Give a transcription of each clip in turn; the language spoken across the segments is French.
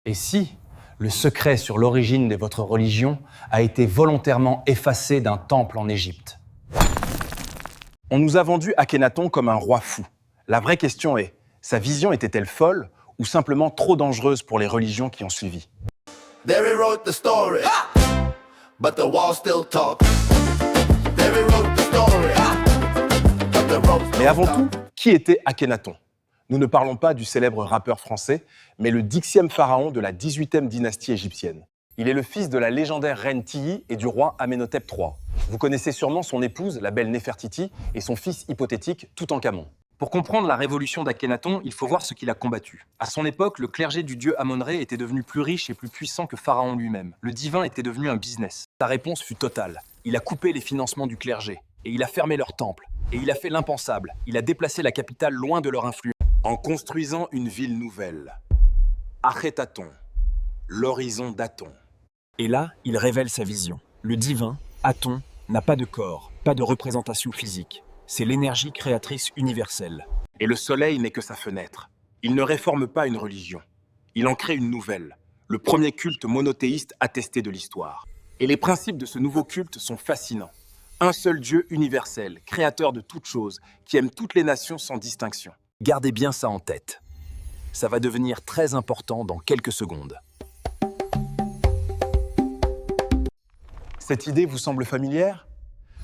Et si le secret sur l'origine de votre religion a été volontairement effacé d'un temple en Égypte? On nous a vendu Akhenaton comme un roi fou. La vraie question est, sa vision était-elle folle ou simplement trop dangereuse pour les religions qui ont suivi? There he wrote the story, but the wall still talks. There he wrote the story, but the ropes Mais avant tout, qui était Akhenaton? Nous ne parlons pas du célèbre rappeur français, mais le 10e pharaon de la 18e dynastie égyptienne. Il est le fils de la légendaire reine Tiye et du roi Amenhotep III. Vous connaissez sûrement son épouse, la belle Néfertiti, et son fils hypothétique, Toutankhamon. Pour comprendre la révolution d'Akhenaton, il faut voir ce qu'il a combattu. À son époque, le clergé du dieu Amon-Ré était devenu plus riche et plus puissant que Pharaon lui-même. Le divin était devenu un business. Sa réponse fut totale. Il a coupé les financements du clergé, et il a fermé leurs temples. Et il a fait l'impensable. Il a déplacé la capitale loin de leur influence. En construisant une ville nouvelle, Akhenaton, l'horizon d'Aton. Et là, il révèle sa vision. Le divin, Aton, n'a pas de corps, pas de représentation physique. C'est l'énergie créatrice universelle. Et le soleil n'est que sa fenêtre. Il ne réforme pas une religion. Il en crée une nouvelle, le premier culte monothéiste attesté de l'histoire. Et les principes de ce nouveau culte sont fascinants. Un seul Dieu universel, créateur de toutes choses, qui aime toutes les nations sans distinction. Gardez bien ça en tête. Ça va devenir très important dans quelques secondes. Cette idée vous semble familière?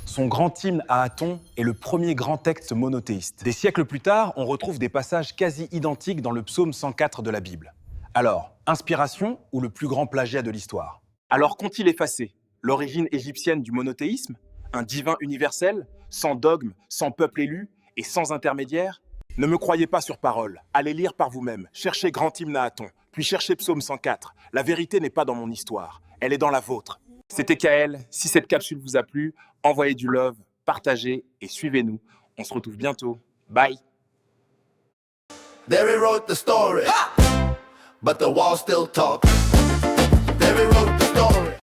Son grand hymne à Aton est le premier grand texte monothéiste. Des siècles plus tard, on retrouve des passages quasi identiques dans le psaume 104 de la Bible. Alors, inspiration ou le plus grand plagiat de l'histoire? Alors qu'ont-ils effacé? L'origine égyptienne du monothéisme? Un divin universel, sans dogme, sans peuple élu et sans intermédiaire? Ne me croyez pas sur parole, allez lire par vous-même, cherchez grand hymne à Aton, puis cherchez psaume 104. La vérité n'est pas dans mon histoire, elle est dans la vôtre. C'était Kael, si cette capsule vous a plu, envoyez du love, partagez et suivez-nous. On se retrouve bientôt. Bye. There he wrote the story, but the wall still talks. There he wrote the